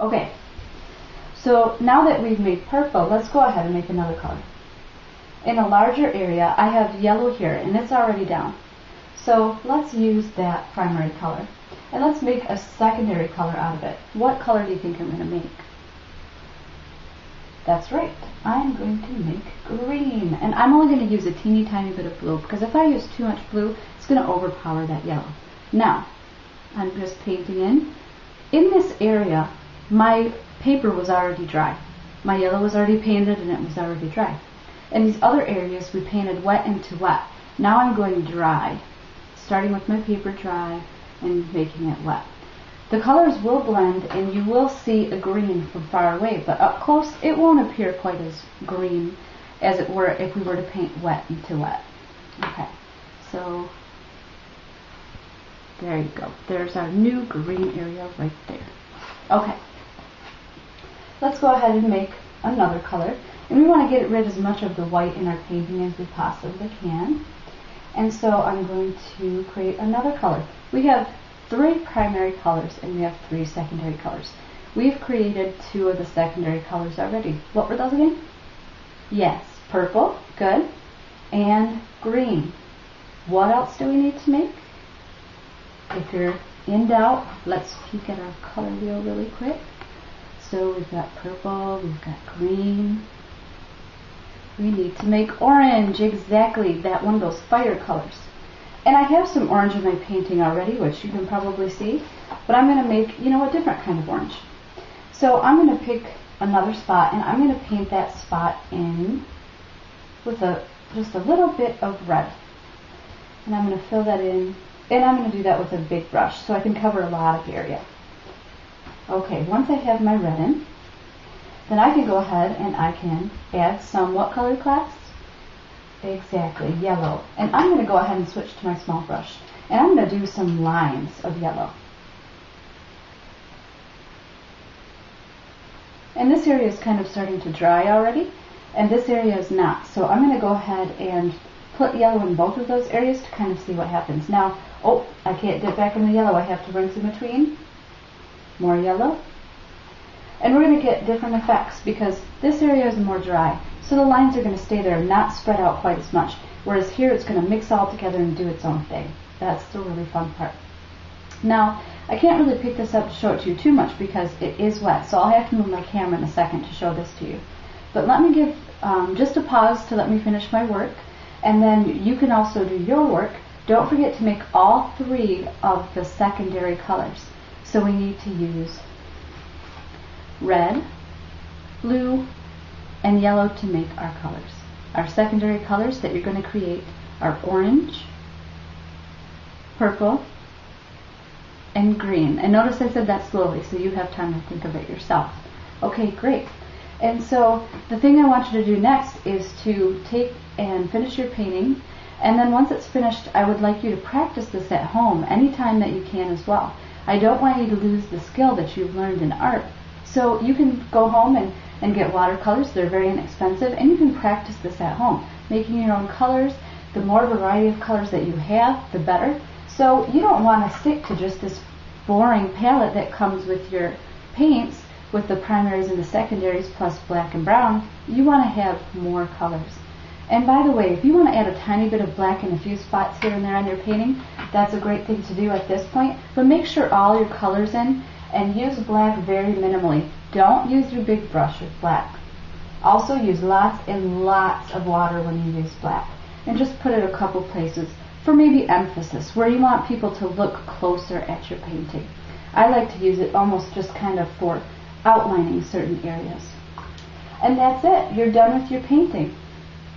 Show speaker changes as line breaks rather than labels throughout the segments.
Okay, so now that we've made purple, let's go ahead and make another color. In a larger area, I have yellow here, and it's already down. So let's use that primary color. And let's make a secondary color out of it. What color do you think I'm going to make? That's right, I'm going to make green. And I'm only going to use a teeny tiny bit of blue, because if I use too much blue, it's going to overpower that yellow. Now, I'm just painting in. In this area, my paper was already dry. My yellow was already painted and it was already dry. In these other areas, we painted wet into wet. Now I'm going dry, starting with my paper dry and making it wet. The colors will blend and you will see a green from far away, but up close it won't appear quite as green as it were if we were to paint wet into wet. Okay, so there you go. There's our new green area right there. Okay, let's go ahead and make another color. And we want to get rid of as much of the white in our painting as we possibly can. And so I'm going to create another color. We have 3 primary colors and we have 3 secondary colors. We've created 2 of the secondary colors already. What were those again? Yes, purple, good, and green. What else do we need to make? If you're in doubt, let's peek at our color wheel really quick. So we've got purple, we've got green. We need to make orange, exactly, that one of those fire colors. And I have some orange in my painting already, which you can probably see, but I'm going to make, a different kind of orange. So I'm going to pick another spot, and I'm going to paint that spot in with just a little bit of red. And I'm going to fill that in, and I'm going to do that with a big brush, so I can cover a lot of area. Okay, once I have my red in, then I can go ahead and I can add some, what color class? Exactly, yellow. And I'm going to go ahead and switch to my small brush. And I'm going to do some lines of yellow. And this area is kind of starting to dry already, and this area is not. So I'm going to go ahead and put yellow in both of those areas to kind of see what happens. Now, oh, I can't dip back in the yellow. I have to rinse in between. More yellow. And we're going to get different effects because this area is more dry. So the lines are going to stay there and not spread out quite as much. Whereas here it's going to mix all together and do its own thing. That's the really fun part. Now, I can't really pick this up to show it to you too much because it is wet. So I'll have to move my camera in a second to show this to you. But let me give just a pause to let me finish my work. And then you can also do your work. Don't forget to make all 3 of the secondary colors. So we need to use red, blue, and yellow to make our colors. Our secondary colors that you're going to create are orange, purple, and green. And notice I said that slowly so you have time to think of it yourself. Okay, great. And so the thing I want you to do next is to take and finish your painting, and then once it's finished, I would like you to practice this at home anytime that you can as well. I don't want you to lose the skill that you've learned in art. So you can go home and get watercolors. They're very inexpensive, and you can practice this at home, making your own colors. The more variety of colors that you have, the better. So you don't want to stick to just this boring palette that comes with your paints, with the primaries and the secondaries plus black and brown. You want to have more colors. And by the way, if you want to add a tiny bit of black in a few spots here and there on your painting, that's a great thing to do at this point. But make sure all your colors in, and use black very minimally. Don't use your big brush with black. Also use lots and lots of water when you use black. And just put it a couple places for maybe emphasis, where you want people to look closer at your painting. I like to use it almost just kind of for outlining certain areas. And that's it. You're done with your painting.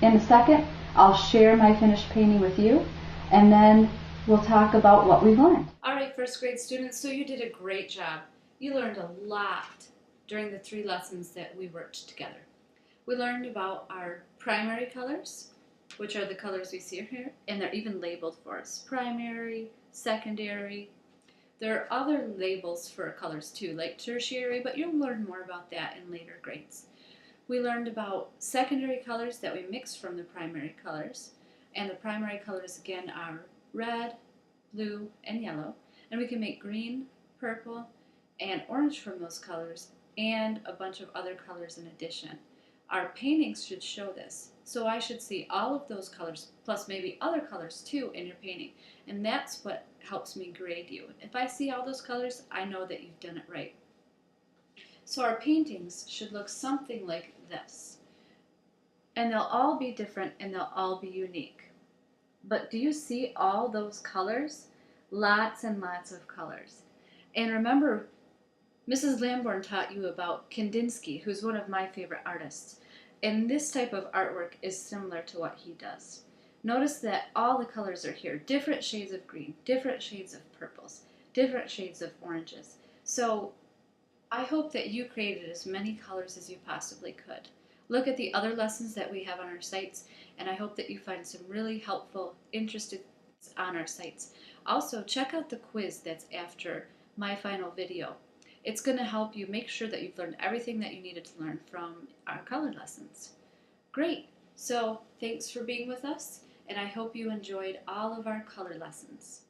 In a second, I'll share my finished painting with you, and then we'll talk about what we've learned.
All right, first grade students, so you did a great job. You learned a lot during the 3 lessons that we worked together. We learned about our primary colors, which are the colors we see here, and they're even labeled for us. Primary, secondary. There are other labels for colors too, like tertiary, but you'll learn more about that in later grades. We learned about secondary colors that we mix from the primary colors, and the primary colors again are red, blue, and yellow, and we can make green, purple, and orange from those colors, and a bunch of other colors in addition. Our paintings should show this. So I should see all of those colors, plus maybe other colors too, in your painting. And that's what helps me grade you. If I see all those colors, I know that you've done it right. So our paintings should look something like this. And they'll all be different and they'll all be unique. But do you see all those colors? Lots and lots of colors. And remember, Mrs. Lambourne taught you about Kandinsky, who's one of my favorite artists. And this type of artwork is similar to what he does. Notice that all the colors are here. Different shades of green, different shades of purples, different shades of oranges. So I hope that you created as many colors as you possibly could. Look at the other lessons that we have on our sites, and I hope that you find some really helpful, interesting things on our sites. Also, check out the quiz that's after my final video. It's going to help you make sure that you've learned everything that you needed to learn from our color lessons. Great! So, thanks for being with us, and I hope you enjoyed all of our color lessons.